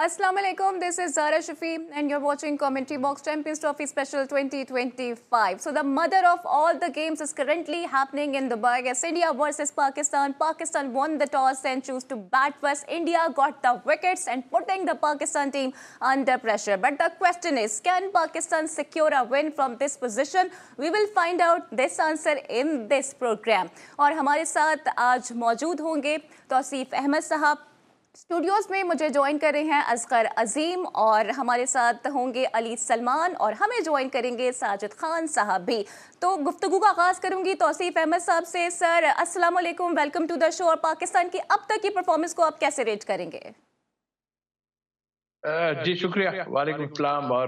Assalamualaikum, this is Zara Shafi and you're watching Commentary Box Champions Trophy Special 2025. So the mother of all the games is currently happening in Dubai. Yes, India versus Pakistan. Pakistan won the toss and chose to bat first. India got the wickets and putting the Pakistan team under pressure. But the question is, can Pakistan secure a win from this position? We will find out this answer in this program. और हमारे साथ आज मौजूद होंगे तौसीफ अहमद साहब। Studios में मुझे join कर रहे हैं अस्गर अजीम और हमारे साथ होंगे अली सलमान और हमें ज्वाइन करेंगे साजिद खान साहब भी। तो गुफ्तगू का आगाज करूंगी तौसीफ अहमद साहब से। सर अस्सलाम वालेकुम, वेलकम टू द शो। और पाकिस्तान की अब तक की परफॉर्मेंस को आप कैसे रेट करेंगे? जी शुक्रिया, वालेकुम सलाम। और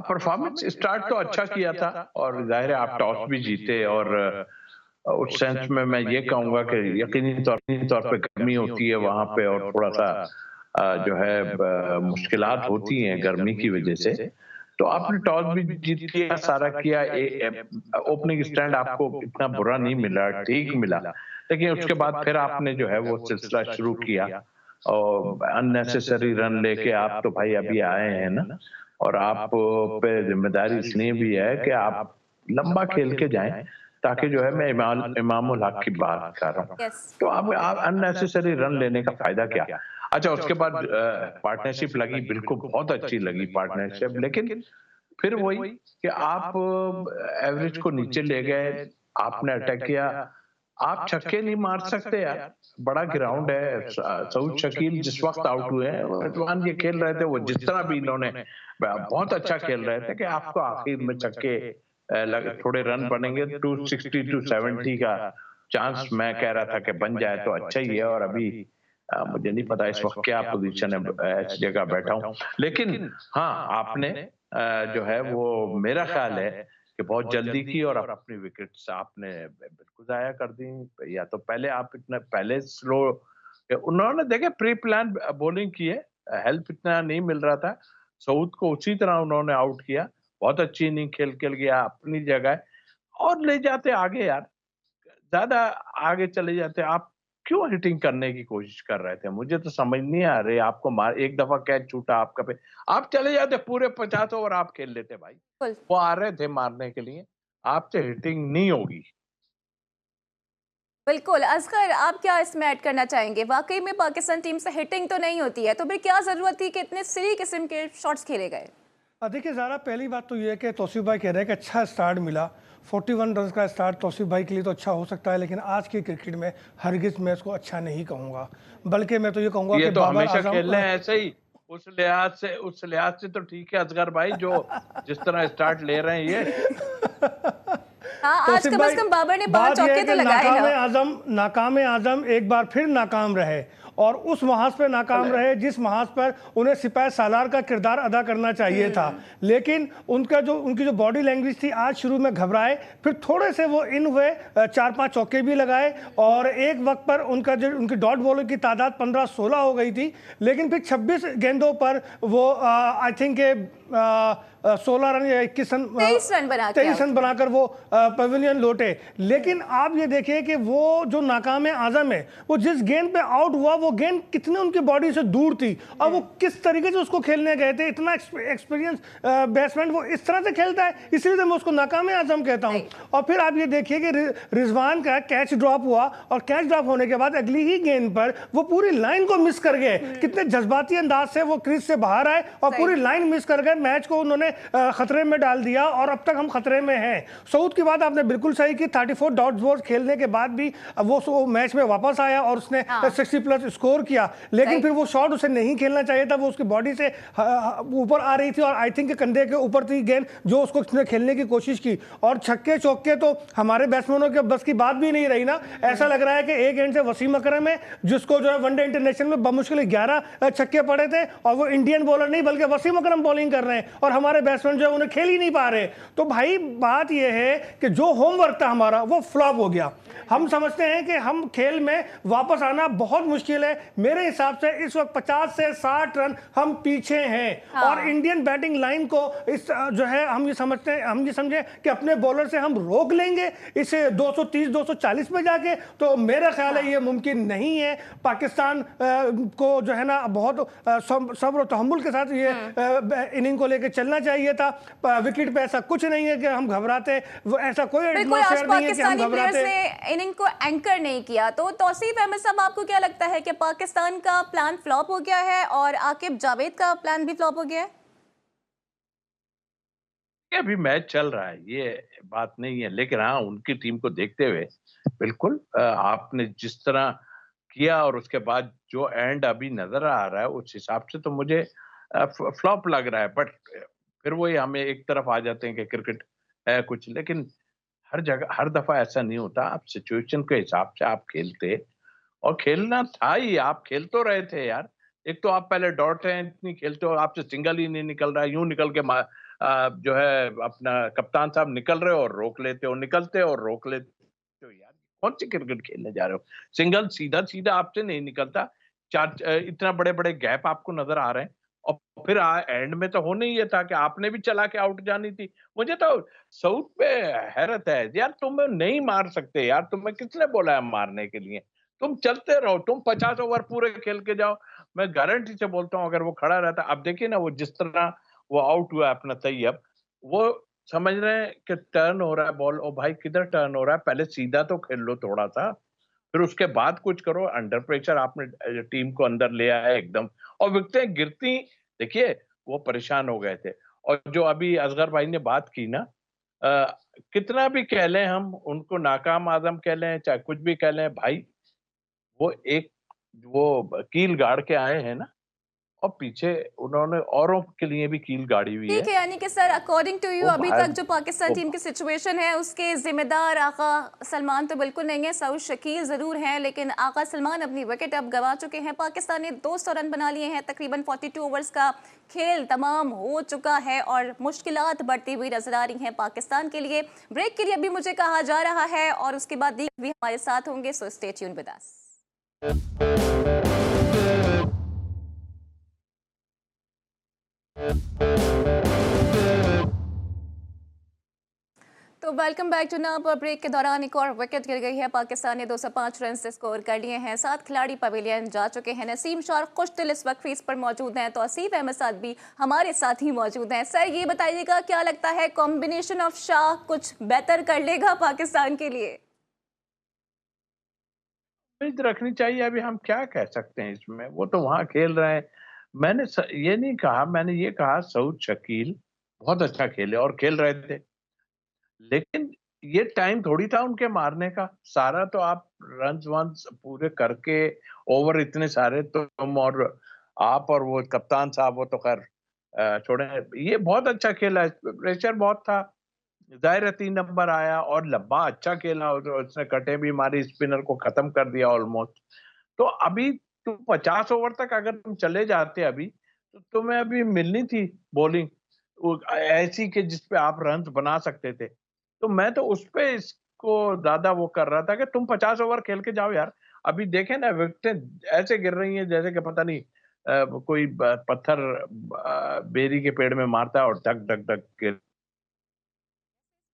परफॉर्मेंस स्टार्ट तो अच्छा किया था और जाहिर है आप टॉस भी जीते और उस सेंस में मैं ये कहूंगा कि यकीनी तौर पे गर्मी होती है वहां पे और थोड़ा सा जो है मुश्किलात होती हैं गर्मी की वजह से। तो आपने टॉस भी जीत लिया, सारा किया। ओपनिंग स्टैंड आपको इतना बुरा नहीं मिला, ठीक मिला, लेकिन उसके बाद फिर आपने जो है वो सिलसिला शुरू किया और अननेसेसरी रन लेके आप तो भाई अभी आए हैं ना, और आप पे जिम्मेदारी इसलिए भी है कि आप लंबा खेल के जाएं ताकि जो है मैं इमामुल हक की बात कर रहा हूँ। तो आप अननेसेसरी रन लेने का फायदा क्या? अच्छा, उसके बाद पार्टनरशिप लगी, बिल्कुल बहुत अच्छी लगी पार्टनरशिप, लेकिन फिर वही कि आप एवरेज को नीचे ले गए, आपने अटैक किया। आप छक्के नहीं मार सकते यार, बड़ा ग्राउंड है। सऊद शकील जिस वक्त आउट हुए हैं, रिजवान ये खेल रहे थे, वो जिस तरह भी इन्होंने बहुत अच्छा खेल रहे थे कि आपको आखिर में छक्के थोड़े रन बनेंगे। 260 टू 70 का चांस मैं कह रहा था कि बन जाए तो अच्छा ही है। और अभी मुझे नहीं पता इस वक्त क्या पोजीशन है, इस जगह बैठा हूं, लेकिन हाँ आपने जो है वो मेरा ख्याल है कि बहुत जल्दी की और अपनी विकेट्स आपने बिल्कुल जाया कर दी। या तो पहले आप इतना पहले स्लो, उन्होंने देखे प्री प्लान बॉलिंग की है, हेल्प इतना नहीं मिल रहा था। सऊद को उसी तरह उन्होंने आउट किया, बहुत अच्छी इनिंग खेल गया अपनी जगह और ले जाते आगे यार, ज्यादा आगे चले जाते। आप क्यों हिटिंग करने की कोशिश कर रहे थे? मुझे तो समझ नहीं आ रही। आपको मार एक दफा कैच छूटा आपका पे, आप चले जाते पूरे 50 ओवर आप खेल लेते भाई। वो आ रहे थे मारने के लिए, आपसे हिटिंग नहीं होगी। बिल्कुल असगर, आप क्या इसमें ऐड करना चाहेंगे? वाकई में पाकिस्तान टीम से हिटिंग तो नहीं होती है, तो फिर क्या जरूरत थी कि इतने सिली किस्म के शॉट्स खेले गए? देखिए ज़रा, पहली बात तो ये है कि तौसीफ भाई कह रहे हैं कि अच्छा स्टार्ट मिला। 41 रन का स्टार्ट तौसीफ भाई के लिए तो अच्छा हो सकता है, लेकिन आज की क्रिकेट में हरगिज मैं इसको अच्छा नहीं कहूँगा, बल्कि मैं तो ये कहूँगा कि तो हमेशा खेल रहे हैं ऐसे ही। उस लिहाज से तो ठीक है असगर भाई, जो जिस तरह स्टार्ट ले रहे हैं ये आज कम से कम बाबर ने 5 चौके तो लगाए हैं। नाकाम आजम एक बार फिर नाकाम रहे और उस महाज पर नाकाम रहे जिस महाज पर उन्हें सिपाही सालार का किरदार अदा करना चाहिए था। लेकिन उनकी जो बॉडी लैंग्वेज थी, आज शुरू में घबराए, फिर थोड़े से वो इन हुए, 4-5 चौके भी लगाए और एक वक्त पर उनकी डॉट बॉलर की तादाद 15-16 हो गई थी, लेकिन फिर 26 गेंदों पर वो आई थिंक 16 रन या 23 रन बनाकर वो पवेलियन लौटे। लेकिन आप ये देखिए कि वो जो नाकाम आजम है, वो जिस गेंद पे आउट हुआ वो गेंद कितने उनकी बॉडी से दूर थी और वो किस तरीके से उसको खेलने गए थे। इतना एक्सपीरियंस बैट्समैन वो इस तरह से खेलता है, इसलिए तो मैं उसको नाकाम आजम कहता हूँ। और फिर आप ये देखिए कि रिजवान का कैच ड्रॉप हुआ और कैच ड्रॉप होने के बाद अगली ही गेंद पर वो पूरी लाइन को मिस कर गए। कितने जज्बाती अंदाज से वो क्रीज से बाहर आए और पूरी लाइन मिस कर गए। मैच को उन्होंने खतरे में डाल दिया और अब तक हम खतरे में हैं। सऊद की बात आपने बिल्कुल सही की, 34 डॉट बॉल्स खेलने के बाद भी वो मैच में वापस आया और उसने 60+ स्कोर किया, लेकिन फिर वो शॉट उसे नहीं खेलना चाहिए था। वो उसकी बॉडी से ऊपर आ रही थी और आई थिंक कंधे के ऊपर थी गेंद जो उसको खेलने की कोशिश की। और छक्के चौके तो हमारे बैट्समैनों के बस की बात भी नहीं रही ना। ऐसा लग रहा है कि एक एंड से वसीम अकरम है जिसको जो है वनडे इंटरनेशनल में बमुश्किल 11 छक्के पड़े थे और वो इंडियन बॉलर नहीं बल्कि वसीम अकरम बॉलिंग कर रहे हैं और हमारे बैट्समैन जो है उन्हें खेल ही नहीं पा रहे। तो भाई बात यह है कि जो होमवर्क था हमारा वो फ्लॉप हो गया। हम समझते हैं कि हम खेल में वापस आना बहुत मुश्किल है। मेरे हिसाब से इस वक्त 50 से 60 रन हम पीछे हैं। हाँ। और इंडियन बैटिंग लाइन को इस जो है हम ये समझे कि अपने बॉलर से हम रोक लेंगे इसे 230 240 पे जाके, तो मेरा ख्याल है ये मुमकिन नहीं है। पाकिस्तान को जो है ना बहुत सब्र और तहम्मुल के साथ ये इनिंग को लेकर चलना चाहिए था। विकेट पे ऐसा कुछ नहीं है कि हम घबराते, ऐसा कोई एटमॉस्फेयर नहीं है कि हम घबराते। इनिंग को एंकर नहीं किया। तो तौसीफ अहमद साहब, आपको क्या लगता है कि पाकिस्तान का प्लान फ्लॉप हो गया है और आकिब जावेद का प्लान भी फ्लॉप हो गया है? अभी मैच चल रहा है, ये बात नहीं है, लेकिन हाँ उनकी टीम को देखते हुए बिल्कुल आपने जिस तरह किया और उसके बाद जो एंड अभी नजर आ रहा है उस हिसाब से तो मुझे फ्लॉप लग रहा है। बट फिर वही हमें एक तरफ आ जाते हैं कि क्रिकेट है कुछ, लेकिन हर जगह हर दफा ऐसा नहीं होता। आप सिचुएशन के हिसाब से आप खेलते, और खेलना था ही, आप खेल तो रहे थे यार। एक तो आप पहले डॉट हैं इतनी खेलते हो, आपसे सिंगल ही नहीं निकल रहा है, यूं निकल के जो है अपना कप्तान साहब निकल रहे हो और रोक लेते हो, निकलते और रोक लेते हो। यार कौन सी क्रिकेट खेलने जा रहे हो? सिंगल सीधा सीधा आपसे नहीं निकलता, चार इतना बड़े बड़े गैप आपको नजर आ रहे हैं। और फिर एंड में तो होने ही ये था कि आपने भी चला के आउट जानी थी। मुझे तो सऊद पे हैरत है यार, तुम्हें नहीं मार सकते यार, तुम्हें किसने बोला है मारने के लिए? तुम चलते रहो, तुम 50 ओवर पूरे खेल के जाओ। मैं गारंटी से बोलता हूँ अगर वो खड़ा रहता, अब देखिए ना वो जिस तरह वो आउट हुआ अपना तैयब, वो समझ रहे हैं कि टर्न हो रहा है बॉल। ओ भाई किधर टर्न हो रहा है? पहले सीधा तो खेल लो थोड़ा सा, फिर उसके बाद कुछ करो। अंडर प्रेशर आपने टीम को अंदर ले आया एकदम, और विकेटें गिरती, देखिए वो परेशान हो गए थे। और जो अभी असगर भाई ने बात की ना, कितना भी कह लें हम उनको नाकाम आजम कह लें चाहे कुछ भी कह लें, भाई वो एक वो कील गाड़ के आए हैं ना, और पीछे उन्होंने औरों के लिए भी कील गाड़ी हुई है। ठीक है, यानी कि सर अकॉर्डिंग टू यू वो अभी तक जो पाकिस्तान टीम वो की सिचुएशन है उसके जिम्मेदार आका सलमान तो बिल्कुल नहीं है, सऊद शकील जरूर हैं, लेकिन आका सलमान अपनी विकेट अब गंवा चुके हैं। पाकिस्तान ने 200 रन बना लिए हैं, तकरीबन 42 ओवर्स का खेल तमाम हो चुका है और मुश्किलात बढ़ती हुई नजर आ रही हैं पाकिस्तान के लिए। ब्रेक के लिए अभी मुझे कहा जा रहा है और उसके बाद भी हमारे साथ होंगे, so stay tuned with us. तो वेलकम बैक टू नाम। पर ब्रेक के दौरान एक और विकेट गिर गई है। पाकिस्तान ने 205 रन से स्कोर कर लिए हैं। 7 खिलाड़ी पवेलियन जा चुके हैं। नसीम शाह खुशदिल इस वक्त क्रीज पर मौजूद हैं, तो आसिफ अहमद साथ भी हमारे साथ ही मौजूद हैं। सर ये बताइएगा, क्या लगता है कॉम्बिनेशन ऑफ शाह कुछ बेहतर कर लेगा पाकिस्तान के लिए? उम्मीद रखनी चाहिए। अभी हम क्या कह सकते हैं इसमें, वो तो वहां खेल रहे हैं। ये नहीं कहा, मैंने ये कहा सऊद शकील बहुत अच्छा खेले और खेल रहे थे, लेकिन ये टाइम थोड़ी था उनके मारने का। सारा तो आप रन्स वन्स पूरे करके, ओवर इतने सारे तो तुम और आप और वो कप्तान साहब, वो तो खैर छोड़े। ये बहुत अच्छा खेला है, प्रेशर बहुत था, जाहिर है 3 नंबर आया और लंबा अच्छा खेला, उसने कटे भी मारी, स्पिनर को खत्म कर दिया ऑलमोस्ट। तो अभी तुम 50 ओवर तक अगर तुम चले जाते अभी, तो तुम्हें अभी मिलनी थी बॉलिंग ऐसी कि जिसपे आप रन बना सकते थे। तो मैं तो उस पे इसको ज्यादा वो कर रहा था कि तुम 50 ओवर खेल के जाओ यार। अभी देखें ना विकेटें ऐसे गिर रही हैं जैसे कि पता नहीं कोई पत्थर बेरी के पेड़ में मारता है और धक धक धक गिर।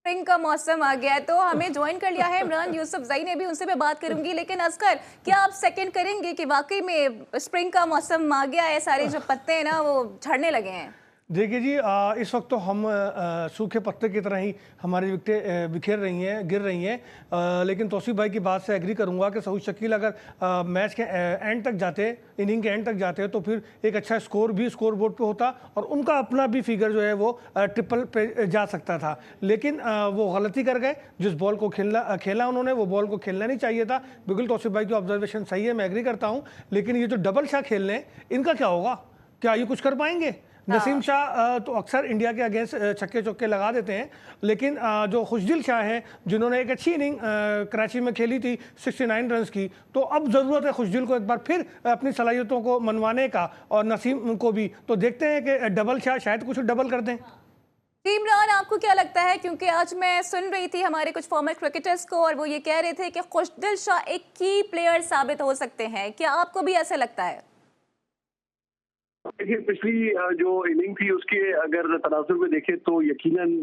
स्प्रिंग का मौसम आ गया है, तो हमें ज्वाइन कर लिया है इमरान यूसुफजई ने भी, उनसे मैं बात करूंगी। लेकिन असगर, क्या आप सेकंड करेंगे कि वाकई में स्प्रिंग का मौसम आ गया है, सारे जो पत्ते हैं ना वो झड़ने लगे हैं? देखिए जी, इस वक्त तो हम सूखे पत्ते की तरह ही हमारी विकेटें बिखेर रही हैं, गिर रही हैं। लेकिन तौसीफ भाई की बात से एग्री करूंगा कि सऊद शकील अगर मैच के एंड तक जाते, इनिंग के एंड तक जाते, तो फिर एक अच्छा स्कोर भी स्कोर बोर्ड पे होता और उनका अपना भी फिगर जो है वो ट्रिपल पे जा सकता था। लेकिन वो गलती कर गए। जिस बॉल को खेला उन्होंने, वो बॉल को खेलना नहीं चाहिए था। बिल्कुल तौसीफ भाई की ऑब्जर्वेशन सही है, मैं एग्री करता हूँ। लेकिन ये जो डबल शाह खेल रहे हैं, इनका क्या होगा? क्या ये कुछ कर पाएंगे? नसीम शाह तो अक्सर इंडिया के अगेंस्ट छक्के चौके लगा देते हैं, लेकिन जो खुशदिल शाह है जिन्होंने एक अच्छी इनिंग कराची में खेली थी 69 रन्स की, तो अब ज़रूरत है खुशदिल को एक बार फिर अपनी सलाहियतों को मनवाने का, और नसीम को भी। तो देखते हैं कि डबल शाह शायद कुछ डबल कर दें। इमरान, आपको क्या लगता है, क्योंकि आज मैं सुन रही थी हमारे कुछ फॉर्मर क्रिकेटर्स को और वो ये कह रहे थे कि खुशदिल शाह एक की प्लेयर साबित हो सकते हैं, क्या आपको भी ऐसा लगता है? देखिए, पिछली जो इनिंग थी उसके अगर तनाजुर में देखें तो यकीनन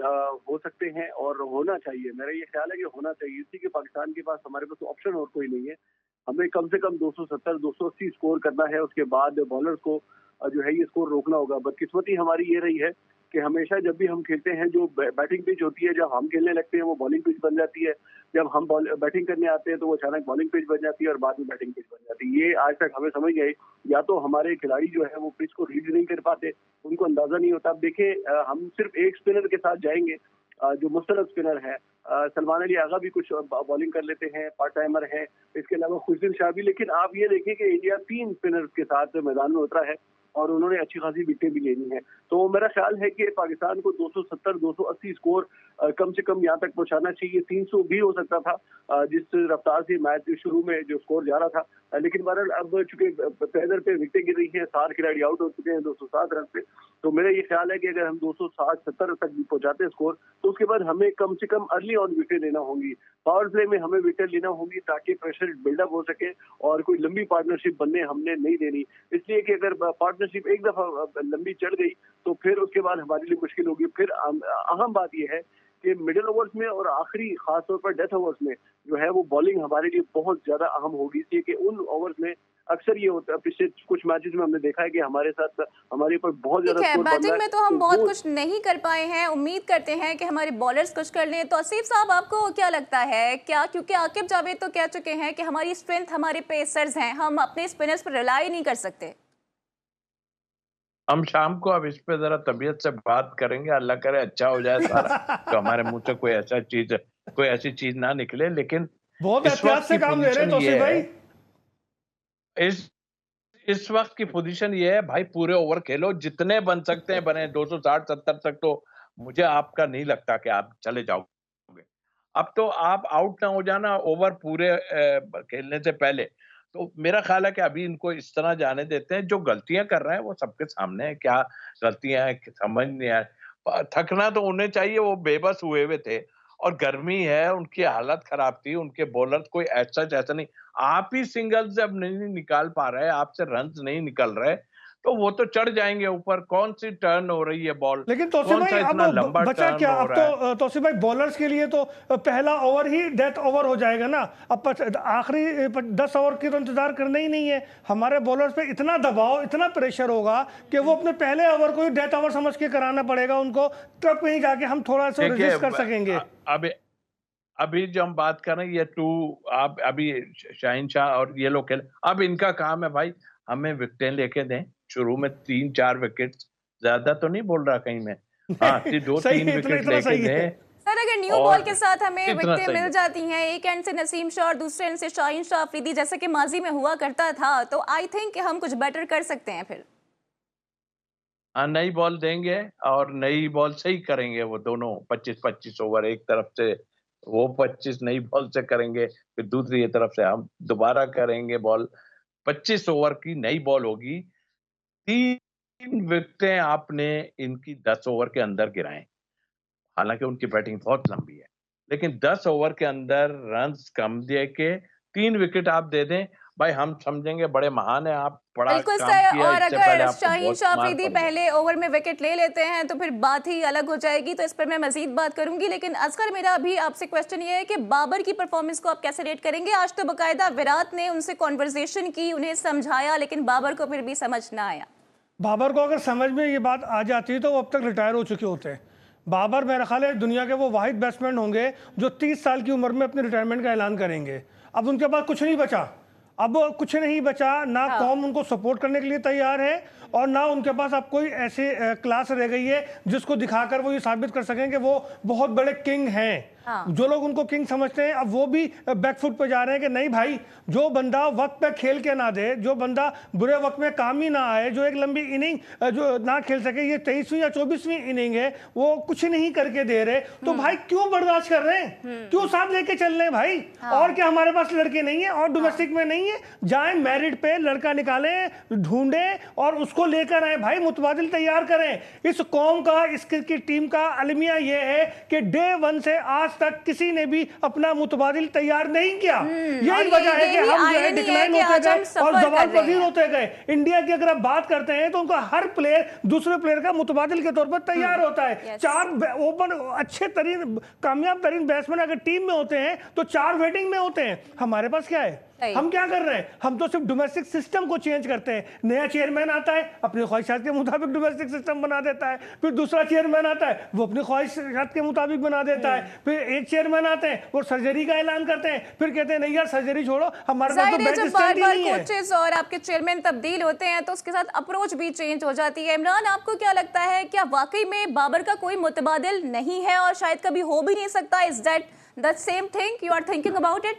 हो सकते हैं और होना चाहिए। मेरा ये ख्याल है कि होना चाहिए, इसलिए कि पाकिस्तान के पास हमारे पास ऑप्शन और कोई नहीं है। हमें कम से कम 270-280 स्कोर करना है, उसके बाद बॉलर्स को जो है ये स्कोर रोकना होगा। बदकिस्मती हमारी ये रही है कि हमेशा जब भी हम खेलते हैं, जो बैटिंग पिच होती है, जब हम खेलने लगते हैं वो बॉलिंग पिच बन जाती है। जब हम बैटिंग करने आते हैं तो वो अचानक बॉलिंग पिच बन जाती है और बाद में बैटिंग पिच बन जाती है। ये आज तक हमें समझ गए, या तो हमारे खिलाड़ी जो है वो पिच को रीड नहीं कर पाते, उनको अंदाजा नहीं होता। अब देखें, हम सिर्फ एक स्पिनर के साथ जाएंगे जो मुस्तनद स्पिनर है। सलमान अली आगा भी कुछ बॉलिंग कर लेते हैं, पार्ट टाइमर है, इसके अलावा खुशदिल शाह भी। लेकिन आप ये देखिए कि इंडिया 3 स्पिनर्स के साथ मैदान में उतरा है और उन्होंने अच्छी खासी विकेटें भी लेनी है। तो मेरा ख्याल है कि पाकिस्तान को 270-280 स्कोर कम से कम यहाँ तक पहुंचाना चाहिए। 300 भी हो सकता था जिस रफ्तार से मैच शुरू में जो स्कोर जा रहा था। लेकिन बहरहाल अब चूंकि पैदल पे विकेटें गिर रही हैं, 7 खिलाड़ी आउट हो चुके हैं 207 रन पे, तो मेरा ये ख्याल है कि अगर हम 260-70 तक भी पहुंचाते हैं स्कोर, तो उसके बाद हमें कम से कम अर्ली ऑन विकेट लेना होंगी। पावर प्ले में हमें विकेट लेना होगी ताकि प्रेशर बिल्डअप हो सके और कोई लंबी पार्टनरशिप बनने हमने नहीं देनी। इसलिए कि अगर पार्टनरशिप एक दफा लंबी चढ़ गई तो फिर उसके बाद हमारे लिए मुश्किल होगी। फिर अहम बात यह है कि मिडिल ओवर्स में और आखिरी खासतौर पर डेथ ओवर्स में जो है वो बॉलिंग हमारे लिए बहुत ज्यादा अहम होगी। इसलिए कि उन ओवर्स में अक्सर ये होता है, पिछले कुछ मैचेस में हमने देखा है कि हमारे साथ हमारे ऊपर बहुत ज्यादा स्कोर बन रहा है। बैटिंग में तो हम बहुत कुछ नहीं कर पाए हैं, उम्मीद करते हैं कि हमारे बॉलर्स कुछ कर लें। तो आसिफ साहब, आपको क्या लगता है, क्या क्योंकि आकिब जावेद तो कह चुके हैं कि हमारी स्ट्रेंथ हमारे पेसर्स हैं, हम अपने स्पिनर्स पर रिलाई नहीं कर सकते? हम शाम को अब इस पे जरा तबीयत से बात करेंगे, अल्लाह करे अच्छा हो जाए सारा, तो हमारे मुंह से कोई ऐसी चीज ना निकले। लेकिन बहुत एहतियात से काम ले रहे हैं तौसीफ भाई। इस वक्त की पोजीशन ये है भाई, पूरे ओवर खेलो, जितने बन सकते हैं बने। 260-70 तक तो मुझे आपका नहीं लगता कि आप चले जाओगे। अब तो आप आउट ना हो जाना ओवर पूरे खेलने से पहले। तो मेरा ख्याल है कि अभी इनको इस तरह जाने देते हैं। जो गलतियां कर रहे हैं वो सबके सामने है, क्या गलतियां हैं समझ नहीं आया। थकना तो उन्हें चाहिए, वो बेबस हुए थे और गर्मी है, उनकी हालत खराब थी। उनके बॉलर कोई ऐसा नहीं, आप ही सिंगल से अब नहीं निकाल पा रहे, आपसे रन नहीं निकल रहे, तो वो तो चढ़ जाएंगे ऊपर। कौन सी टर्न हो रही है बॉल, लेकिन तौसीफ भाई अब बचा क्या? अब तो तौसीफ भाई बॉलर्स के लिए तो पहला ओवर ही डेथ ओवर हो जाएगा ना। अब आखिरी 10 ओवर की तो इंतजार करना ही नहीं है। हमारे बॉलर्स पे इतना दबाव, इतना प्रेशर होगा कि वो अपने पहले ओवर को ही डेथ ओवर समझ के कराना पड़ेगा उनको, तब कहीं जाके हम थोड़ा सा रेजिस्ट कर सकेंगे। अभी जो हम बात कर रहे हैं ये आप अभी शाहीन शाह और ये लोग खेल, अब इनका काम है भाई हमें विकेटें लेके दें। शुरू में 3-4 विकेट, ज्यादा तो नहीं बोल रहा कहीं में, हाँ 2-3 विकेट लेके दें। सर, अगर न्यू बॉल के साथ हमें विकेटें मिल जाती हैं, एक एंड से नसीम शाह और दूसरे एंड से शाहीन शाह अफरीदी, जैसे कि माजी में हुआ करता था, तो आई थिंक हम कुछ बेटर कर सकते हैं फिर। हाँ, नई बॉल देंगे और नई बॉल से ही करेंगे वो दोनों 25-25 ओवर। एक तरफ से वो 25 नई बॉल से करेंगे, फिर दूसरी तरफ से हम दोबारा करेंगे बॉल। 25 ओवर की नई बॉल होगी। 3 विकेटें आपने इनकी 10 ओवर के अंदर गिराएं। हालांकि उनकी बैटिंग बहुत लंबी है, लेकिन 10 ओवर के अंदर रन्स कम दे के 3 विकेट आप दे दें, भाई हम समझेंगे बड़े महान है आप, बड़ा बिल्कुल काम सर। किया। और अगर शाहीन शाह अफरीदी पहले ओवर में विकेट ले लेते हैं तो फिर बात ही अलग हो जाएगी, तो इस पर मैं मजीद बात करूंगी। लेकिन असगर, मेरा अभी आपसे क्वेश्चन ये है कि बाबर की परफॉर्मेंस को आप कैसे रेट करेंगे? आज तो बाकायदा विराट ने उनसे कॉन्वर्सेशन की, उन्हें समझाया, लेकिन बाबर को फिर भी समझ ना आया। बाबर को अगर समझ में ये बात आ जाती तो वो अब तक रिटायर हो चुके होते हैं। बाबर मेरा ख्याल है दुनिया के वो वाहिद बैट्समैन होंगे जो 30 साल की उम्र में अपने रिटायरमेंट का ऐलान करेंगे। अब उनके पास कुछ नहीं बचा, अब कुछ नहीं बचा, ना कौम उनको सपोर्ट करने के लिए तैयार है और ना उनके पास अब कोई ऐसी क्लास रह गई है जिसको दिखाकर वो ये साबित कर सकें कि वो बहुत बड़े किंग हैं। हाँ। जो लोग उनको किंग समझते हैं अब वो भी बैकफुट पे जा रहे हैं कि नहीं भाई, जो बंदा वक्त पे खेल के ना दे, जो बंदा बुरे वक्त में काम ही ना आए, जो एक लंबी इनिंग जो ना खेल सके, ये 23वीं या 24वीं इनिंग है, वो कुछ नहीं करके दे रहे, तो भाई क्यों बर्दाश्त कर रहे हैं, क्यों साथ लेके चल रहे हैं भाई? और क्या हमारे पास लड़के नहीं है और डोमेस्टिक में नहीं है? जाए मैरिट पे लड़का निकालें, ढूंढे और उसको लेकर आए भाई, मुतबादिल तैयार करें। इस कौम का, इस क्रिकेट टीम का अलमिया ये है कि डे वन से आज तक किसी ने भी अपना मुतबादिल तैयार नहीं किया। यही वजह है कि हम जो है डिक्लाइन होते गए और जवाब पजीर होते गए। इंडिया की अगर आप बात करते हैं तो उनका हर प्लेयर दूसरे प्लेयर का मुतबादिल के तौर पर तैयार होता है। 4 ओपन अच्छे तरीन कामयाब तरीन बैट्समैन अगर टीम में होते हैं तो 4 वेटिंग में होते हैं। हमारे पास क्या है? हम क्या कर रहे हैं? हम तो सिर्फ डोमेस्टिक सिस्टम को चेंज करते हैं। नया चेयरमैन आता है, अपनी ख्वाहिशात के मुताबिक डोमेस्टिक सिस्टम बना देता है, फिर दूसरा चेयरमैन आता है, वो अपनी ख्वाहिशात के मुताबिक बना देता है, फिर एक चेयरमैन आते हैं, वो सर्जरी का ऐलान करते हैं, फिर कहते हैं नहीं यार सर्जरी छोड़ो, हमारे पास तो बेड स्टैंड ही नहीं है। कोचेस और आपके चेयरमैन तब्दील होते हैं तो उसके साथ अप्रोच भी चेंज हो जाती है। इमरान, आपको क्या लगता है, क्या वाकई में बाबर का कोई मुतबादिल नहीं है और शायद कभी हो भी नहीं सकता? Is that the same thing you are thinking about it?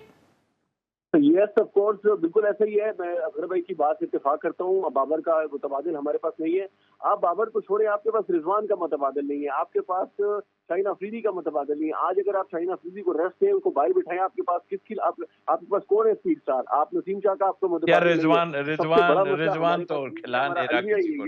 Yes of course, बिल्कुल ऐसा ही है। मैं अजहर भाई की बात से इत्तेफाक करता हूँ। बाबर का मुतबादिल हमारे पास नहीं है। आप बाबर को छोड़े, आपके पास रिजवान का मुतबादिल नहीं है, आपके पास शाहीन अफरीदी का मुतबादिल नहीं है। आज अगर आप शाहीन अफरीदी को रेस्ट दें, उनको बाहर बिठाएं, आपके पास आपके पास कौन है स्पीड स्टार? आप नसीम शाह का आपको मुतबादिल रिजवान तो खिला नहीं रहा किसी को।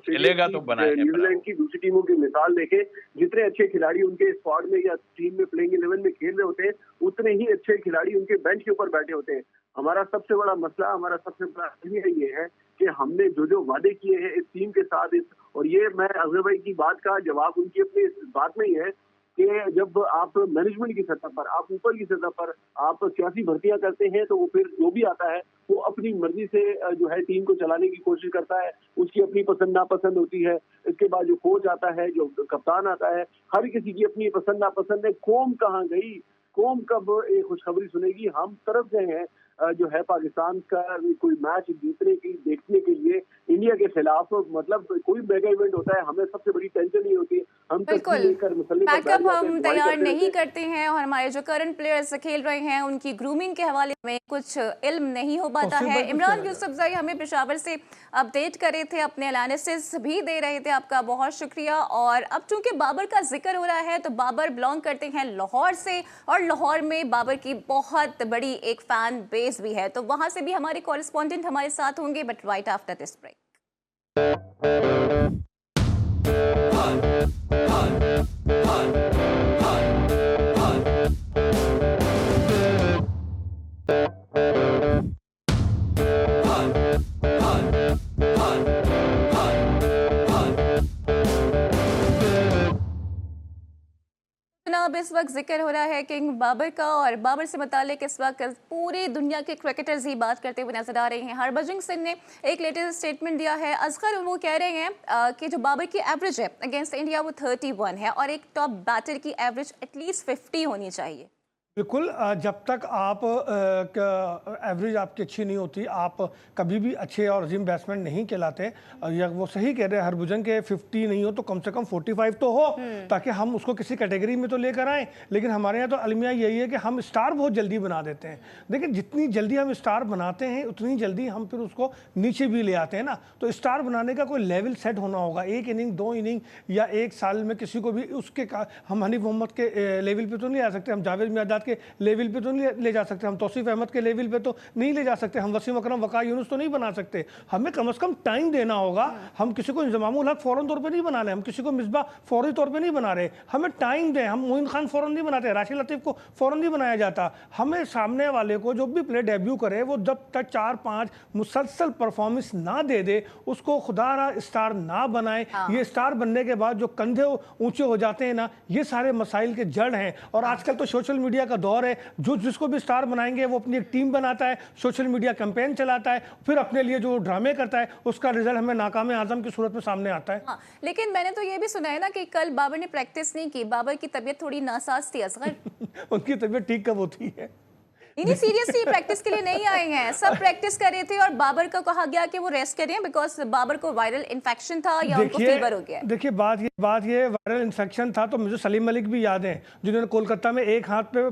खेलेगा तो बनाएगा। न्यूजीलैंड की दूसरी टीमों की मिसाल देखें, जितने अच्छे खिलाड़ी उनके स्क्वाड में या टीम में प्लेइंग 11 में खेल रहे होते हैं, उतने ही अच्छे खिलाड़ी उनके बेंच के ऊपर बैठे होते हैं। हमारा सबसे बड़ा मसला, हमारा सबसे बड़ा ये है कि हमने जो वादे किए हैं इस टीम के साथ, और ये मैं अजहर भाई की बात का जवाब उनकी अपनी इस बात में ही है कि जब आप मैनेजमेंट की सतह पर, आप ऊपर की सतह पर आप सियासी भर्तियां करते हैं, तो वो फिर जो भी आता है वो अपनी मर्जी से जो है टीम को चलाने की कोशिश करता है, उसकी अपनी पसंद नापसंद होती है। इसके बाद जो कोच आता है, जो कप्तान आता है, हर किसी की अपनी पसंद नापसंद है। कौम कहाँ गई, कौम कब एक खुशखबरी सुनेगी? हम तरफ गए हैं जो है पाकिस्तान का कोई मैच जीतने की, देखने के लिए इंडिया के खिलाफ। मतलब कोई मेगा इवेंट होता है, हमें सबसे बड़ी टेंशन नहीं होती, हम बैकअप हम तैयार नहीं करते हैं और हमारे जो करंट प्लेयर्स खेल रहे हैं उनकी ग्रूमिंग के हवाले में कुछ इल्म नहीं हो पाता है। इमरान यूसुफजई हमें पेशावर से अपडेट कर रहे थे, अपने एनालिसिस भी दे रहे थे, आपका बहुत शुक्रिया। और अब चूंकि बाबर का जिक्र हो रहा है तो बाबर बिलोंग करते हैं लाहौर से और लाहौर में बाबर की बहुत बड़ी एक फैन बेस भी है, तो वहां से भी हमारे कॉरेस्पॉन्डेंट हमारे साथ होंगे, but right after this break. अब इस वक्त जिक्र हो रहा है किंग बाबर का, और बाबर से मुतालिक इस वक्त पूरी दुनिया के क्रिकेटर्स ही बात करते हुए नजर आ रहे हैं। हरभजन सिंह ने एक लेटेस्ट स्टेटमेंट दिया है। असगर वो कह रहे हैं कि जो बाबर की एवरेज है अगेंस्ट इंडिया वो 31 है और एक टॉप बैटर की एवरेज एटलीस्ट 50 होनी चाहिए। बिल्कुल, जब तक आप एवरेज आपकी अच्छी नहीं होती, आप कभी भी अच्छे और अजीम बैट्समैन नहीं कहलाते। या वो सही कह रहे हैं, हरभजन के 50 नहीं हो तो कम से कम 45 तो हो, ताकि हम उसको किसी कैटेगरी में तो लेकर आएँ। लेकिन हमारे यहाँ तो अलमिया यही है कि हम स्टार बहुत जल्दी बना देते हैं। लेकिन जितनी जल्दी हम स्टार बनाते हैं उतनी जल्दी हम फिर उसको नीचे भी ले आते हैं ना। तो स्टार बनाने का कोई लेवल सेट होना होगा। एक इनिंग, 2 इनिंग या एक साल में किसी को भी उसके हम हनीफ मोहम्मद के लेवल पर तो नहीं आ सकते, हम जावेद मियादाद के लेवल पे तो नहीं ले जा सकते, हम तौसीफ अहमद के लेवल पे तो नहीं ले जा सकते, हम वसीम अकरम, वक़ार यूनुस तो नहीं बना सकते। हमें कम से कम टाइम देना होगा। हम किसी को इंजमामुल हक फ़ौरन तौर पे नहीं बना रहे, हम किसी को मिसबा फौरी तौर पे नहीं बना रहे। हमें टाइम दें। हम मोइन खान फ़ौरन नहीं बनाते, राशिद लतीफ़ को फ़ौरन नहीं बनाया जाता। हमें सामने वाले को जो भी प्लेयर डेब्यू करे वो जब तक 4-5 मुसलसल परफॉर्मेंस ना दे दे उसको खुदारा स्टार ना बनाए। ये स्टार बनने के बाद जो कंधे ऊँचे हो जाते हैं ना, ये सारे मसाइल के जड़ हैं। और आजकल तो सोशल मीडिया का दौर है, जो जिसको भी स्टार बनाएंगे वो अपनी एक टीम बनाता है, सोशल मीडिया कैंपेन चलाता है, फिर अपने लिए जो ड्रामे करता है उसका रिजल्ट हमें नाकाम आजम की सूरत में सामने आता है। हाँ, लेकिन मैंने तो ये भी सुना है ना कि कल बाबर ने प्रैक्टिस नहीं की, बाबर की तबीयत थोड़ी नासाज थी असगर। उनकी तबीयत ठीक कब होती है? नहीं सीरियसली प्रैक्टिस के लिए नहीं आए हैं, सब प्रैक्टिस कर रहे थे और बाबर को कहा गया कि वो रेस्ट करें बिकॉज बाबर को वायरल इन्फेक्शन था या उनको फीवर हो गया। देखिए बात ये वायरल इन्फेक्शन था तो मुझे सलीम मलिक भी याद है जिन्होंने कोलकाता में एक हाथ पे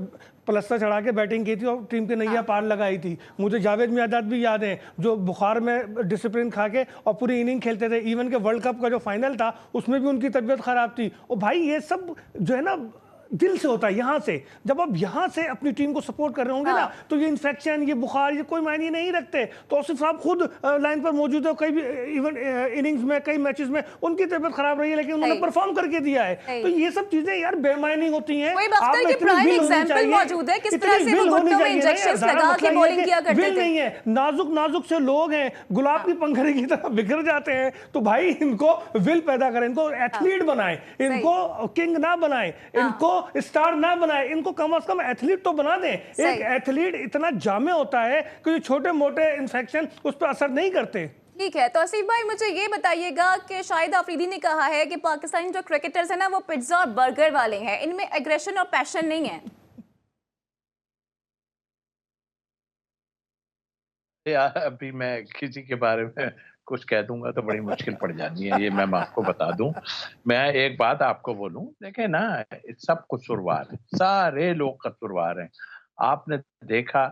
प्लस्तर चढ़ा के बैटिंग की थी और टीम की नैया पार लगाई थी। मुझे जावेद मियादाद भी याद है जो बुखार में डिसिप्लिन खा के और पूरी इनिंग खेलते थे। इवन के वर्ल्ड कप का जो फाइनल था उसमें भी उनकी तबीयत खराब थी। और भाई ये सब जो है ना दिल से होता है, यहाँ से जब आप यहाँ से अपनी टीम को सपोर्ट कर रहे होंगे ना तो ये इन्फेक्शन ये बुखार ये कोई मायने नहीं रखते। तो सिर्फ आप खुद लाइन पर मौजूद हो, कई भी इवन इनिंग्स में कई मैचेस में उनकी तबीयत खराब रही है लेकिन उन्होंने परफॉर्म करके दिया है। तो ये सब चीजें यार बेमायनी होती हैं। नहीं है, नाजुक से लोग हैं, गुलाब की पंखुड़ी की तरह बिखर जाते हैं। तो भाई इनको विल पैदा करें, इनको एथलीट बनाएं, इनको किंग ना बनाएं, इनको स्टार ना बनाए, इनको कम से कम एथलीट तो बना दें। एक एथलीट इतना जामे होता है कि छोटे मोटे इन्फेक्शन उस पर असर नहीं करते। ठीक है, तो आसिफ भाई मुझे ये बताइएगा कि शाहिद आफरीदी ने कहा है कि पाकिस्तानी जो क्रिकेटर्स हैं ना वो पिज्जा और बर्गर वाले हैं, इनमें एग्रेशन और पैशन नहीं है। यार अभी मैं किसी के बारे में कुछ कह दूंगा तो बड़ी मुश्किल पड़ जानी है, ये मैं आपको बता दूं। मैं एक बात आपको बोलूं, देखें ना सब कसूरवार है, सारे लोग कसूरवार हैं। आपने देखा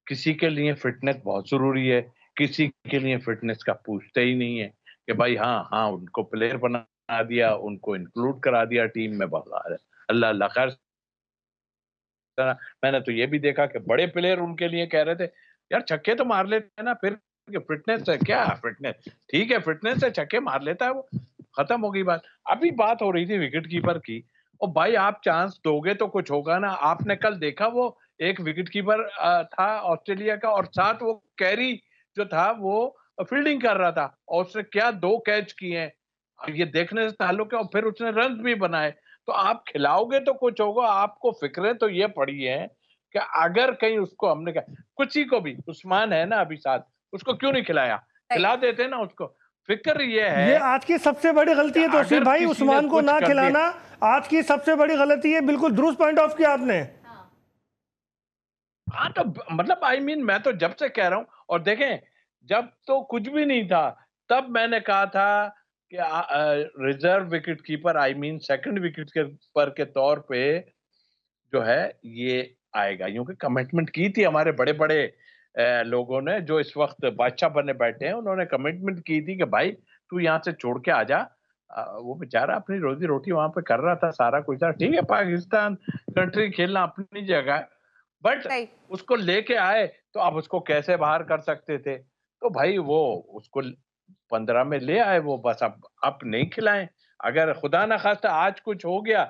किसी के लिए फिटनेस बहुत जरूरी है, किसी के लिए फिटनेस का पूछते ही नहीं है कि भाई हाँ उनको प्लेयर बना दिया, उनको इंक्लूड करा दिया टीम में, बस अल्लाह अल्लाह खैर। मैंने तो ये भी देखा कि बड़े प्लेयर उनके लिए कह रहे थे यार छक्के तो मार लेते हैं ना, फिर फिटनेस है क्या? फिटनेस ठीक है, फिटनेस है, छक्के मार लेता है वो, खत्म हो गई बात। अभी बात हो रही थी विकेट कीपर की, और भाई आप चांस दोगे तो कुछ होगा ना। आपने कल देखा वो एक विकेट कीपर था ऑस्ट्रेलिया का और साथ वो कैरी जो था वो फील्डिंग कर रहा था और उसने क्या 2 कैच किए हैं, ये देखने से ताल्लुक है। और फिर उसने रन भी बनाए। तो आप खिलाओगे तो कुछ होगा। आपको फिक्रें तो ये पड़ी है कि अगर कहीं उसको हमने कहा कुछ ही को भी, उस्मान है ना अभी साथ, उसको क्यों नहीं खिलाया? खिला देते ना उसको। फिक्र ये है, ये आज की सबसे बड़ी गलती है तौसीफ भाई, उस्मान को ना खिलाना आज की सबसे बड़ी गलती है। बिल्कुल दुरुस्त पॉइंट ऑफ किया आपने। हाँ तो मतलब मैं तो जब से कह रहा हूं, और देखें जब तो कुछ भी नहीं था तब मैंने कहा था कि reserve wicket keeper second wicket keeper के तौर पे जो है ये आएगा, क्योंकि कमिटमेंट की थी हमारे बड़े बड़े लोगों ने जो इस वक्त बादशाह बने बैठे हैं। उन्होंने कमिटमेंट की थी कि भाई तू यहाँ से छोड़ के आ जा। वो बेचारा अपनी रोजी रोटी वहां पे कर रहा था, सारा कुछ था, ठीक है, पाकिस्तान कंट्री खेलना अपनी जगह, बट उसको लेके आए तो आप उसको कैसे बाहर कर सकते थे? तो भाई वो उसको 15 में ले आए, वो बस अब नहीं खिलाएं। अगर खुदा ना खास्ता आज कुछ हो गया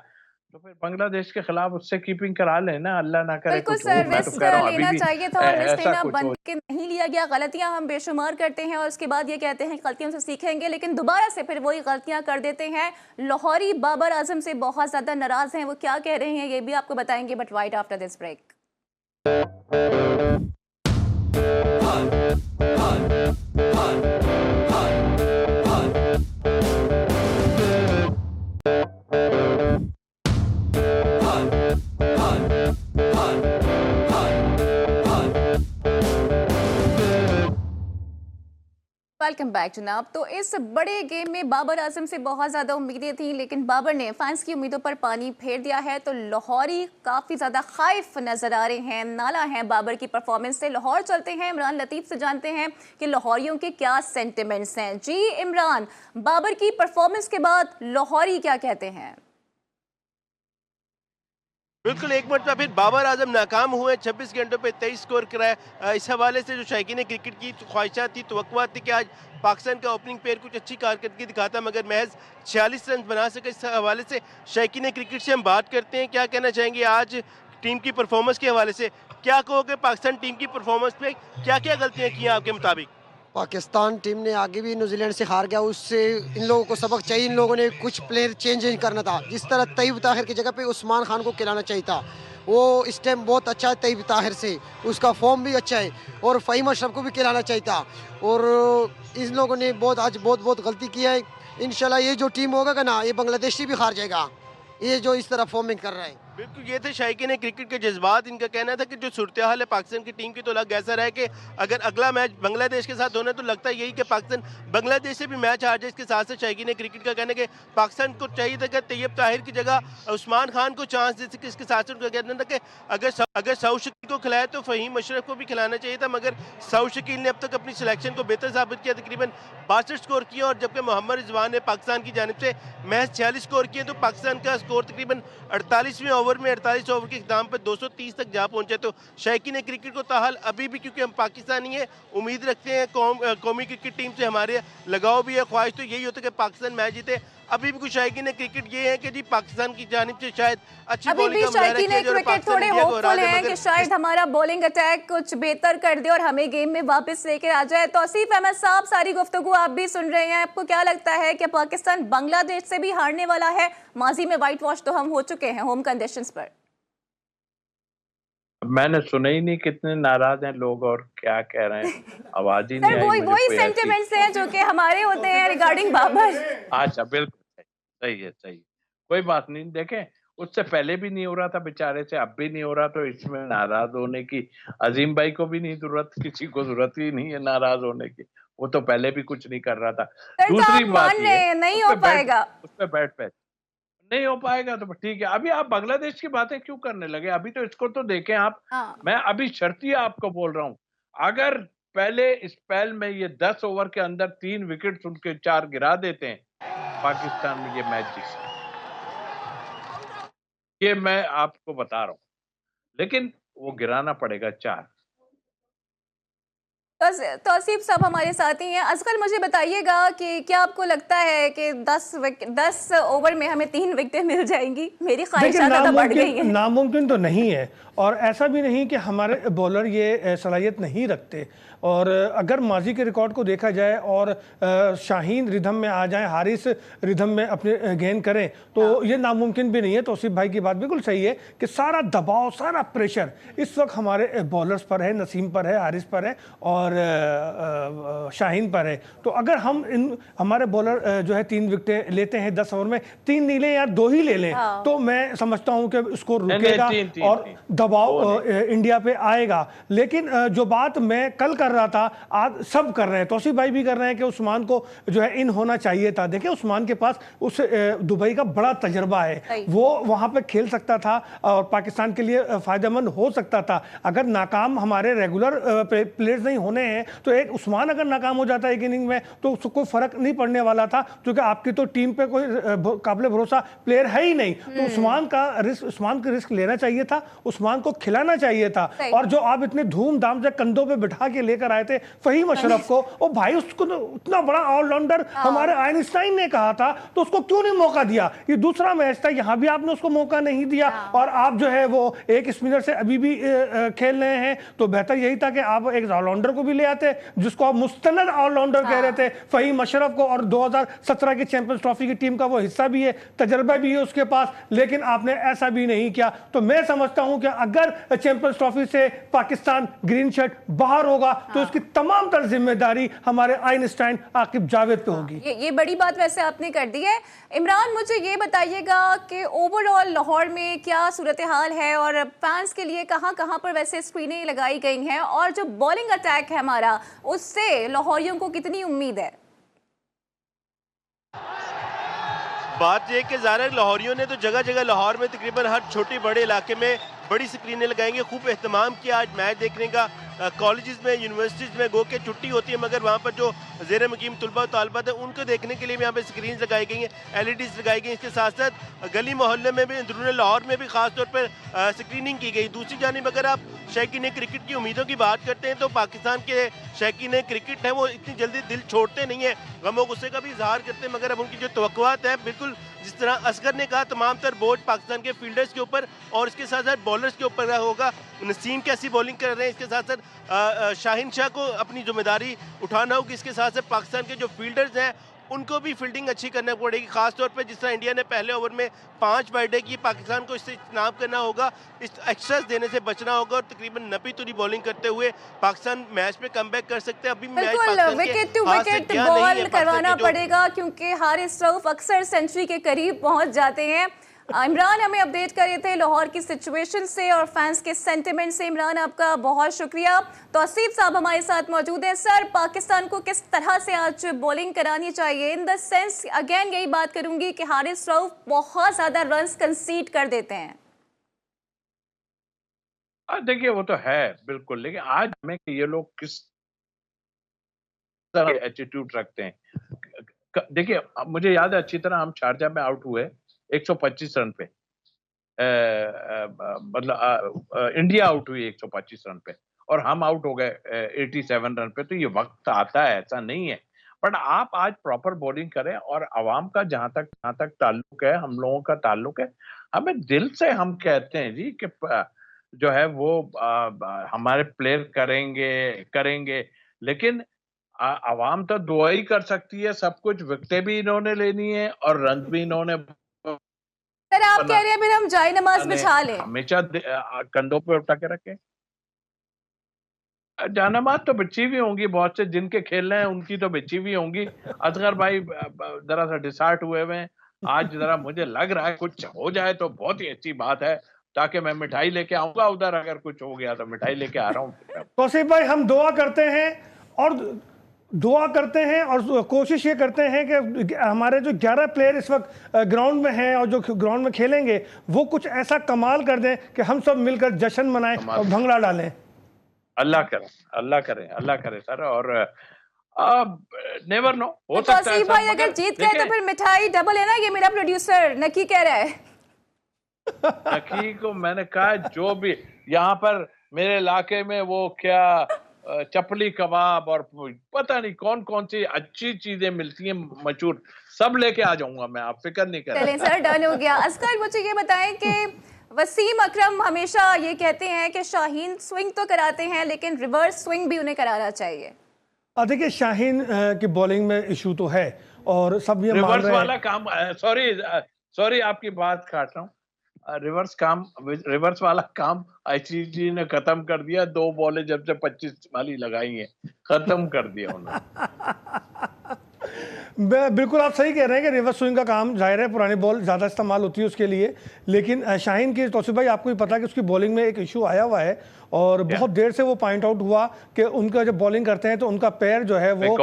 तो फिर बांग्लादेश के खिलाफ उससे कीपिंग करा लेना, अल्लाह ना करे कुछ हो। मैं तो कह रहा हूं लेना चाहिए था और ऐसा लेना कुछ बन के नहीं लिया गया। गलतियां हम बेशुमार करते हैं और उसके बाद ये कहते हैं गलतियों से सीखेंगे, लेकिन दोबारा से फिर वही गलतियां कर देते हैं। लाहौरी बाबर आजम से बहुत ज्यादा नाराज हैं, वो क्या कह रहे हैं ये भी आपको बताएंगे, but right after this break. Welcome back जनाब। तो इस बड़े गेम में बाबर आजम से बहुत ज़्यादा उम्मीदें थी, लेकिन बाबर ने फैंस की उम्मीदों पर पानी फेर दिया है। तो लाहौरी काफ़ी ज़्यादा खाइफ नज़र आ रहे हैं, नाला हैं बाबर की परफॉर्मेंस से। लाहौर चलते हैं, इमरान लतीफ़ से जानते हैं कि लाहौरियों के क्या सेंटिमेंट्स हैं। जी इमरान, बाबर की परफॉर्मेंस के बाद लाहौरी क्या कहते हैं? बिल्कुल, एक मरतबा फिर बाबर आजम नाकाम हुए, 26 घंटों पे 23 स्कोर कराया। इस हवाले से जो शायकीन क्रिकेट की ख्वाहिशात थी, तवक्कुआत थी कि आज पाकिस्तान का ओपनिंग पेयर कुछ अच्छी कारकर्दगी दिखाता, मगर महज 46 रन बना सके। इस हवाले से शायकीन क्रिकेट से हम बात करते हैं। क्या कहना चाहेंगे आज टीम की परफॉर्मेंस के हवाले से? क्या कहोगे पाकिस्तान टीम की परफॉर्मेंस पे क्या क्या गलतियाँ की आपके मुताबिक? पाकिस्तान टीम ने आगे भी न्यूजीलैंड से हार गया, उससे इन लोगों को सबक चाहिए। इन लोगों ने कुछ प्लेयर चेंज करना था। जिस तरह तैयब ताहिर की जगह पे उस्मान खान को खिलाना चाहिए था। वो इस टाइम बहुत अच्छा है तैयब ताहिर से, उसका फॉर्म भी अच्छा है, और फ़हीम अशरफ को भी खिलाना चाहिए था। और इन लोगों ने आज बहुत गलती की है। इंशाल्लाह ये जो टीम होगा ना, ये बांग्लादेशी भी हार जाएगा, ये जो इस तरह फॉर्मिंग कर रहा है। बिल्कुल, ये थे शायकीन क्रिकेट के जज्बात। इनका कहना था कि जो सूरत हाल है पाकिस्तान की टीम की, तो लग ऐसा रहा है कि अगर अगला मैच बांग्लादेश के साथ होना है तो लगता है यही कि पाकिस्तान बांग्लादेश से भी मैच हार जाए। इसके साथ साथ शायकीन क्रिकेट का कहना है कि पाकिस्तान को चाहिए था कि तैयब ताहिर की जगह उस्मान खान को चांस दे सके। इसके साथ साथ उनका कहना था कि अगर सऊद शकील को खिलाया तो फ़हीम अशरफ को भी खिलाना चाहिए था, मगर सऊद शकील ने अब तक अपनी सिलेक्शन को बेहतर साबित किया, तकरीबन 62 स्कोर किया, और जबकि मोहम्मद रिजवान ने पाकिस्तान की जानिब से महज 46 स्कोर किए। तो पाकिस्तान का स्कोर तकरीबन 48वें ओवर में 48 ओवर के इख्तिताम पर 230 तक जा पहुंचे। तो शायकीन क्रिकेट को ताहाल अभी भी, क्योंकि हम पाकिस्तानी हैं, उम्मीद रखते हैं कौमी क्रिकेट टीम से हमारे लगाव भी है, ख्वाहिश तो यही होता है कि पाकिस्तान मैच जीते। अभी भी कुछ शायकीन क्रिकेट ये है कि जी पाकिस्तान की जानिब से शायद अच्छी अभी भी शायकीन क्रिकेट थोड़े होपफुल हैं कि शायद हमारा बॉलिंग अटैक कुछ बेहतर कर दे और हमें गेम में वापस लेकर आ जाए। तौसीफ अहमद साहब, सारी गुफ्तगू आप भी सुन रहे हैं, आपको क्या लगता है कि पाकिस्तान बांग्लादेश से भी हारने वाला है? माजी में व्हाइट वॉश तो हम हो चुके हैं होम कंडीशंस पर। मैंने सुना ही नहीं कितने नाराज हैं लोग और क्या कह रहे हैं, आवाज ही नहीं आई। वही सेंटिमेंट्स हैं जो कि हमारे होते हैं रिगार्डिंग बाबर। अच्छा, बिल्कुल सही है, सही, कोई बात नहीं। देखें, उससे पहले भी नहीं हो रहा था बेचारे से, अब भी नहीं हो रहा, तो इसमें नाराज होने की अजीम भाई को भी नहीं जरूरत, किसी को जरूरत ही नहीं है नाराज होने की, वो तो पहले भी कुछ नहीं कर रहा था। दूसरी बात नहीं हो पाएगा, उस पर बैठ पे नहीं हो पाएगा तो ठीक है। अभी आप बांग्लादेश की बातें क्यों करने लगे? अभी तो इसको तो देखें आप। मैं अभी शर्तिया आपको बोल रहा हूं, अगर पहले स्पेल में ये 10 ओवर के अंदर 3 विकेट उनके 4 गिरा देते हैं, पाकिस्तान में ये मैच जीत, ये मैं आपको बता रहा हूं, लेकिन वो गिराना पड़ेगा 4। तौसीफ साहब हमारे साथ ही हैं। असगर, मुझे बताइएगा कि क्या आपको लगता है कि 10 ओवर में हमें 3 विकेटें मिल जाएंगी? मेरी ख्वाहिशात बढ़ गई हैं। नामुमकिन तो नहीं है, और ऐसा भी नहीं कि हमारे बॉलर ये सलाहियत नहीं रखते। और अगर माजी के रिकॉर्ड को देखा जाए और शाहीन रिदम में आ जाए, हारिस रिदम में अपने गेंद करें, तो ये नामुमकिन भी नहीं है। तौसीफ भाई की बात बिल्कुल सही है कि सारा दबाव, सारा प्रेशर इस वक्त हमारे बॉलर्स पर है, नसीम पर है, हारिस पर है और शाहीन पर है। तो अगर हम हमारे बॉलर जो है 3 विकेटें लेते हैं 10 ओवर में, 3 नहीं लें या 2 ही ले लें, तो मैं समझता हूं कि स्कोर रुकेगा और दबाव इंडिया पे आएगा। लेकिन जो बात मैं कल कर रहा था, आज सब कर रहे हैं, तौसीफ भाई भी कर रहे हैं कि उस्मान को जो है इन होना चाहिए था। देखिए, उस्मान के पास उस दुबई का बड़ा तजर्बा है, वो वहां पे खेल सकता था और पाकिस्तान के लिए फायदेमंद हो सकता था। अगर नाकाम हमारे रेगुलर प्लेयर्स नहीं होने हैं, तो एक उस्मान अगर नाकाम हो जाता है एक इनिंग में, तो उसको कोई फर्क नहीं पड़ने वाला था, क्योंकि आपकी तो टीम पे कोई काबिल भरोसा प्लेयर है ही नहीं। तो उस्मान का रिस्क लेना चाहिए था, उस्मान को खिलाना चाहिए था। और जो आप इतने धूमधाम से कंधों पे बिठा के लेकर आए थे फहीम अशरफ को, ओ भाई, उसको उतना बड़ा ऑलराउंडर हमारे आइंस्टाइन ने कहा था, तो उसको क्यों नहीं मौका दिया? ये दूसरा मैच था, यहां भी आपने उसको मौका नहीं दिया। और आप जो है वो एक स्पिनर से अभी भी खेल रहे हैं, तो बेहतर यही था कि आप एक ऑलराउंडर को भी ले आते, जिसको आप मुस्तनद ऑलराउंडर कह रहे थे, फहीम अशरफ को, और 2017 की चैंपियंस ट्रॉफी की टीम का वो हिस्सा भी है, तजर्बा भी है उसके पास, लेकिन आपने ऐसा भी नहीं किया। तो मैं समझता हूं कि अगर चैंपियंस ट्रॉफी से पाकिस्तान ग्रीन शर्ट बाहर होगा, तो इसकी तमाम तर जिम्मेदारी हमारे आइंस्टाइन आकिब जावेद पे होगी। ये बड़ी बात वैसे आपने कर दी है। इमरान, मुझे ये बताइएगा कि ओवरऑल लाहौर में क्या सूरत हाल है और फैंस के लिए कहां पर वैसे स्क्रीनें लगाई गई हैं, और जो बॉलिंग अटैक है हमारा, उससे लाहौरियों को कितनी उम्मीद है? बात यह कि ज़ाहिर लाहौरियों ने तो जगह जगह लाहौर में तकरीबन हर छोटे बड़े इलाके में बड़ी स्क्रीनें लगाएंगे, खूब एहतमाम किया आज मैच देखने का। कॉलेजेस में, यूनिवर्सिटीज़ में गो के छुट्टी होती है, मगर वहाँ पर जो ज़ेर मुकीम तलबा तालबात है, उनको देखने के लिए भी यहाँ पे स्क्रीन लगाई गई हैं, LEDs लगाई गई हैं। इसके साथ साथ गली मोहल्ले में भी, अंदरूनी लाहौर में भी ख़ास तौर पर स्क्रीनिंग की गई। दूसरी जानिब अगर आप शौकीन क्रिकेट की उम्मीदों की बात करते हैं, तो पाकिस्तान के शौकीन क्रिकेट हैं वो इतनी जल्दी दिल छोड़ते नहीं है, गमो गुस्से का भी इजहार करते हैं, मगर अब उनकी जो तवक्कुआत है, बिल्कुल जिस तरह असगर ने कहा, तमाम तर बोझ पाकिस्तान के फील्डर्स के ऊपर और इसके साथ साथ बॉलर्स के ऊपर होगा। नसीम कैसी बॉलिंग कर रहे हैं, इसके साथ साथ शाहीन शाह को अपनी जिम्मेदारी उठाना होगी। इसके साथ साथ पाकिस्तान के जो फील्डर्स हैं उनको भी फील्डिंग अच्छी करना पड़ेगी, खास तौर पे जिस तरह इंडिया ने पहले ओवर में 5 वाइडे की, पाकिस्तान को इससे इज्तनाब करना होगा, इस एक्स्ट्रास देने से बचना होगा, और तकरीबन 90 तुरी बॉलिंग करते हुए पाकिस्तान मैच में कमबैक कर सकते हैं। अभी बिल्कुल विकेट टू विकेट बॉल करवाना पड़ेगा, क्योंकि हारिस रऊफ अक्सर सेंचुरी के करीब पहुंच जाते हैं। इमरान हमें अपडेट कर रहे थे लाहौर की सिचुएशन से और फैंस के सेंटिमेंट से। इमरान आपका बहुत शुक्रिया। तौसीफ साहब हमारे साथ मौजूद हैं। सर, पाकिस्तान को किस तरह से आज बॉलिंग करानी चाहिए? इन द सेंस अगेन यही बात करूंगी कि हारिस रऊफ बहुत ज्यादा रन्स कंसीड कर देते हैं। देखिए वो तो है बिल्कुल, लेकिन आज हमें ये लोग किस तरह एटीट्यूड रखते हैं। देखिए मुझे याद है अच्छी तरह, हम शारजा में आउट हुए 125 रन पे, मतलब इंडिया आउट हुई 125 रन पे और हम आउट हो गए 87 रन पे। तो ये वक्त आता है, ऐसा नहीं है, बट आप आज प्रॉपर बॉलिंग करें। और आवाम का जहां तक ताल्लुक है, हम लोगों का ताल्लुक है, हमें दिल से हम कहते हैं जी कि जो है वो हमारे प्लेयर करेंगे, लेकिन आवाम तो दुआ ही कर सकती है। सब कुछ, विकेटें भी इन्होंने लेनी है और रन भी इन्होंने। सर आप कह रहे हैं फिर हम जाए नमाज बिछा लें, हमेशा कंधों पे उठा के रखें। जानमाज तो बिछी हुई होंगी, बहुत से जिनके खेल रहे हैं उनकी तो बिछी हुई होंगी। असगर भाई जरा सा डिसहार्ट हुए हैं आज, जरा मुझे लग रहा है कुछ हो जाए तो बहुत ही अच्छी बात है, ताकि मैं मिठाई लेके आऊंगा उधर। अगर कुछ हो गया तो मिठाई लेके आ रहा हूँ। तौसीफ भाई, हम दुआ करते हैं और कोशिश ये करते हैं कि हमारे जो 11 प्लेयर इस वक्त ग्राउंड में हैं और जो ग्राउंड में खेलेंगे वो कुछ ऐसा कमाल कर दें कि हम सब मिलकर जश्न मनाएं और भंगड़ा डालें। अल्लाह करे सर। और नेवर नो, हो सकता है भाई अगर जीत गए तो फिर मिठाई डबल है ना, ये मेरा प्रोड्यूसर नकी कह रहा है। नकी को मैंने कहा जो भी यहाँ पर मेरे इलाके में वो क्या चपली कबाब और पता नहीं कौन कौन सी अच्छी चीजें मिलती हैं मशहूर, सब लेके आ जाऊंगा मैं, आप फिक्र नहीं करें। चलें सर, डन हो गया। असगर मुझे ये बताएं कि वसीम अकरम हमेशा ये कहते हैं कि शाहीन स्विंग तो कराते हैं लेकिन रिवर्स स्विंग भी उन्हें कराना चाहिए। देखिए शाहीन की बॉलिंग में इशू तो है और सब ये मान रिवर्स रहे हैं। वाला काम, सॉरी आपकी बात काट रहा हूँ। रिवर्स वाला काम आईसीसी ने खत्म कर दिया। 2 बॉलें जब से 25 वाली लगाई हैं, खत्म कर दिया उन्होंने। बिल्कुल आप सही कह रहे हैं कि रिवर्स स्विंग का काम, जाहिर है पुरानी बॉल ज़्यादा इस्तेमाल होती है उसके लिए, लेकिन शाहीन की, तौसीफ भाई आपको भी पता है कि उसकी बॉलिंग में एक इशू आया हुआ है और बहुत देर से वो पॉइंट आउट हुआ कि उनका जब बॉलिंग करते हैं तो उनका पैर जो है वो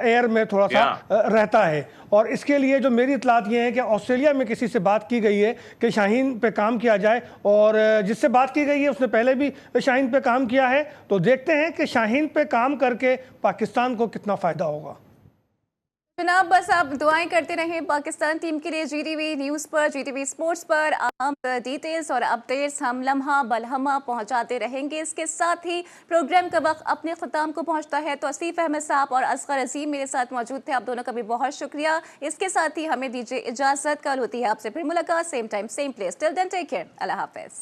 एयर में थोड़ा सा रहता है। और इसके लिए जो मेरी इतलात ये है कि ऑस्ट्रेलिया में किसी से बात की गई है कि शाहीन पे काम किया जाए, और जिससे बात की गई है उसने पहले भी शाहीन पे काम किया है। तो देखते हैं कि शाहीन पे काम करके पाकिस्तान को कितना फ़ायदा होगा। जनाब बस आप दुआएं करते रहें पाकिस्तान टीम के लिए। जीटीवी न्यूज़ पर, जीटीवी स्पोर्ट्स पर आम डिटेल्स और अपडेट्स हम लम्हा बलहमा पहुंचाते रहेंगे। इसके साथ ही प्रोग्राम का वक्त अपने ख़त्म को पहुंचता है। तौसीफ अहमद साहब और असगर अजीम मेरे साथ मौजूद थे, आप दोनों का भी बहुत शुक्रिया। इसके साथ ही हमें दीजिए इजाज़त, कल होती है आपसे फिर मुलाकात, same time same place. Till then take care, अल्लाह हाफ़िज़।